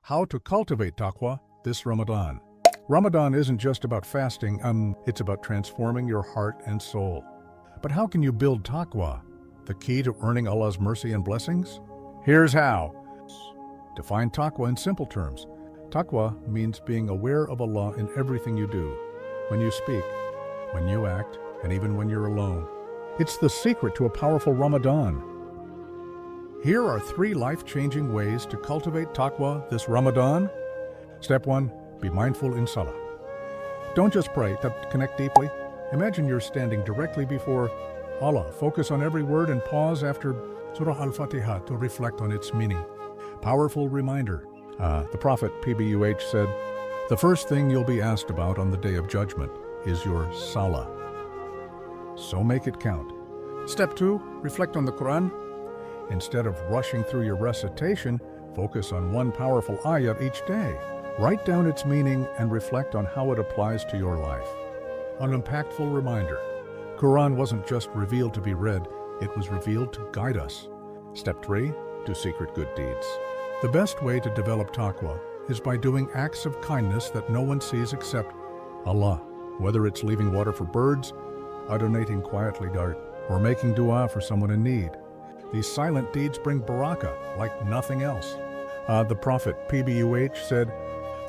How to cultivate taqwa this Ramadan. Ramadan isn't just about fasting, it's about transforming your heart and soul. But how can you build taqwa, the key to earning Allah's mercy and blessings? Here's how. Define taqwa in simple terms. Taqwa means being aware of Allah in everything you do, when you speak, when you act, and even when you're alone. It's the secret to a powerful Ramadan. Here are 3 life-changing ways to cultivate taqwa this Ramadan. Step 1. Be mindful in salah. Don't just pray, connect deeply. Imagine you're standing directly before Allah. Focus on every word and pause after Surah Al-Fatiha to reflect on its meaning. Powerful reminder. The Prophet, PBUH, said, "The first thing you'll be asked about on the Day of Judgment is your salah. So make it count." Step 2. Reflect on the Quran. Instead of rushing through your recitation, focus on one powerful ayat each day. Write down its meaning and reflect on how it applies to your life. An impactful reminder. Quran wasn't just revealed to be read, it was revealed to guide us. Step 3. Do secret good deeds. The best way to develop taqwa is by doing acts of kindness that no one sees except Allah, whether it's leaving water for birds, donating quietly, or making dua for someone in need. These silent deeds bring barakah like nothing else. The Prophet, PBUH, said,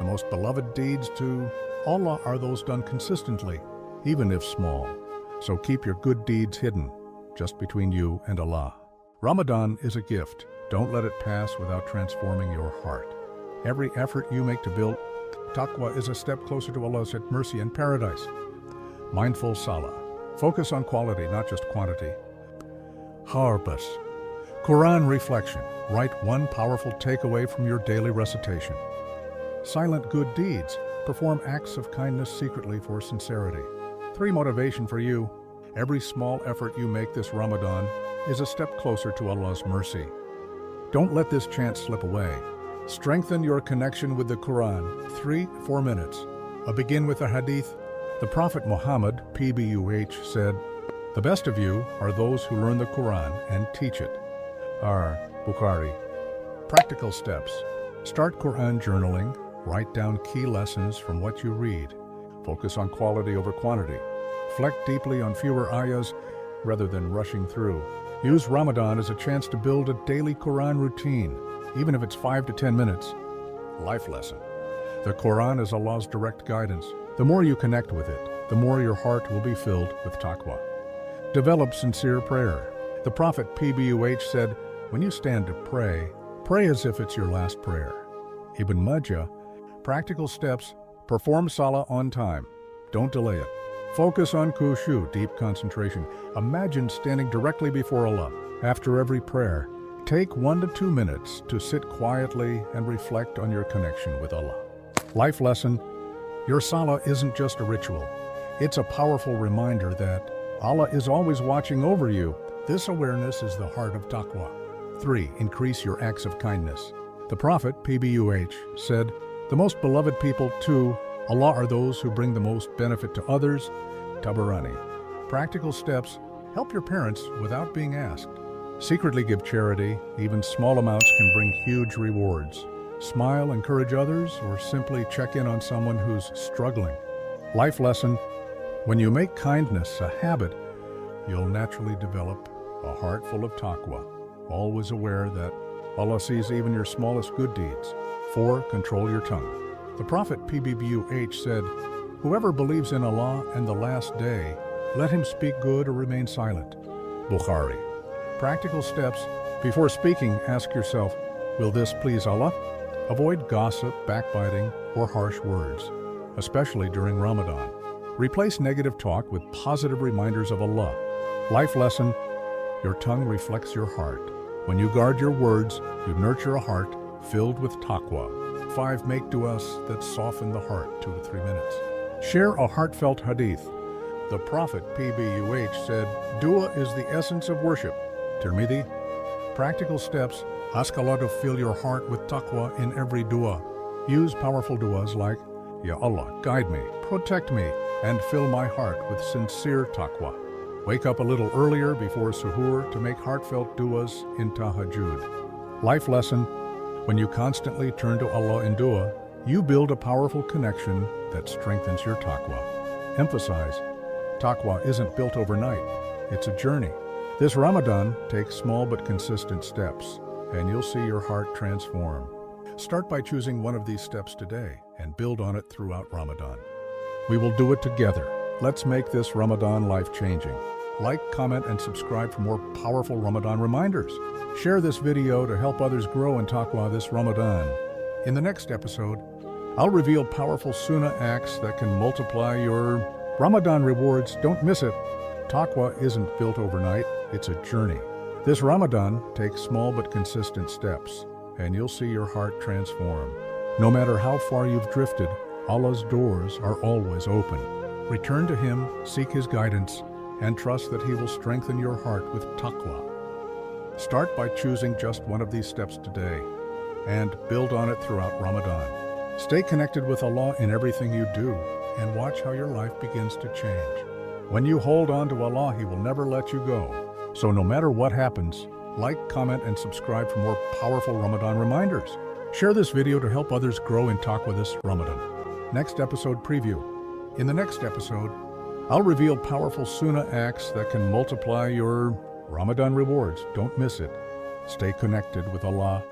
"The most beloved deeds to Allah are those done consistently, even if small. So keep your good deeds hidden, just between you and Allah." Ramadan is a gift. Don't let it pass without transforming your heart. Every effort you make to build taqwa is a step closer to Allah's mercy and paradise. Mindful salah. Focus on quality, not just quantity. Harbas. Quran reflection. Write one powerful takeaway from your daily recitation. Silent good deeds. Perform acts of kindness secretly for sincerity. 3. Motivation for you. Every small effort you make this Ramadan is a step closer to Allah's mercy. Don't let this chance slip away. Strengthen your connection with the Quran. 4 minutes. Begin with a hadith. The Prophet Muhammad, PBUH, said, "The best of you are those who learn the Quran and teach it." Bukhari. Practical steps. Start Quran journaling. Write down key lessons from what you read. Focus on quality over quantity. Reflect deeply on fewer ayahs rather than rushing through. Use Ramadan as a chance to build a daily Quran routine, even if it's 5 to 10 minutes. Life lesson. The Quran is Allah's direct guidance. The more you connect with it, the more your heart will be filled with taqwa. Develop sincere prayer. The Prophet, PBUH, said, "When you stand to pray, pray as if it's your last prayer." Ibn Majah. Practical steps. Perform salah on time. Don't delay it. Focus on khushu, deep concentration. Imagine standing directly before Allah. After every prayer, take 1 to 2 minutes to sit quietly and reflect on your connection with Allah. Life lesson. Your salah isn't just a ritual. It's a powerful reminder that Allah is always watching over you. This awareness is the heart of taqwa. 3. Increase your acts of kindness. The Prophet, PBUH, said, "The most beloved people to Allah are those who bring the most benefit to others." Tabarani. Practical steps. Help your parents without being asked. Secretly give charity. Even small amounts can bring huge rewards. Smile, encourage others, or simply check in on someone who's struggling. Life lesson. When you make kindness a habit, you'll naturally develop a heart full of taqwa, always aware that Allah sees even your smallest good deeds. 4. Control your tongue. The Prophet, PBUH, said, "Whoever believes in Allah and the last day, let him speak good or remain silent." Bukhari. Practical steps. Before speaking, ask yourself, will this please Allah? Avoid gossip, backbiting, or harsh words, especially during Ramadan. Replace negative talk with positive reminders of Allah. Life lesson. Your tongue reflects your heart. When you guard your words, you nurture a heart filled with taqwa. 5. Make du'as that soften the heart. 2 to 3 minutes. Share a heartfelt hadith. The Prophet, PBUH, said, "Dua is the essence of worship." Tirmidhi. Practical steps. Ask Allah to fill your heart with taqwa in every dua. Use powerful duas like, "Ya Allah, guide me, protect me, and fill my heart with sincere taqwa." Wake up a little earlier before suhoor to make heartfelt duas in tahajjud. Life lesson. When you constantly turn to Allah in dua, you build a powerful connection that strengthens your taqwa. Emphasize, taqwa isn't built overnight, it's a journey. This Ramadan, take small but consistent steps, and you'll see your heart transform. Start by choosing one of these steps today and build on it throughout Ramadan. We will do it together. Let's make this Ramadan life-changing. Like, comment, and subscribe for more powerful Ramadan reminders. Share this video to help others grow in taqwa this Ramadan. In the next episode, I'll reveal powerful sunnah acts that can multiply your Ramadan rewards. Don't miss it. Taqwa isn't built overnight, it's a journey. This Ramadan, take small but consistent steps, and you'll see your heart transform. No matter how far you've drifted, Allah's doors are always open. Return to Him, seek His guidance, and trust that He will strengthen your heart with taqwa. Start by choosing just one of these steps today, and build on it throughout Ramadan. Stay connected with Allah in everything you do, and watch how your life begins to change. When you hold on to Allah, He will never let you go. So no matter what happens, like, comment, and subscribe for more powerful Ramadan reminders. Share this video to help others grow in taqwa this Ramadan. Next episode preview. In the next episode, I'll reveal powerful sunnah acts that can multiply your Ramadan rewards. Don't miss it. Stay connected with Allah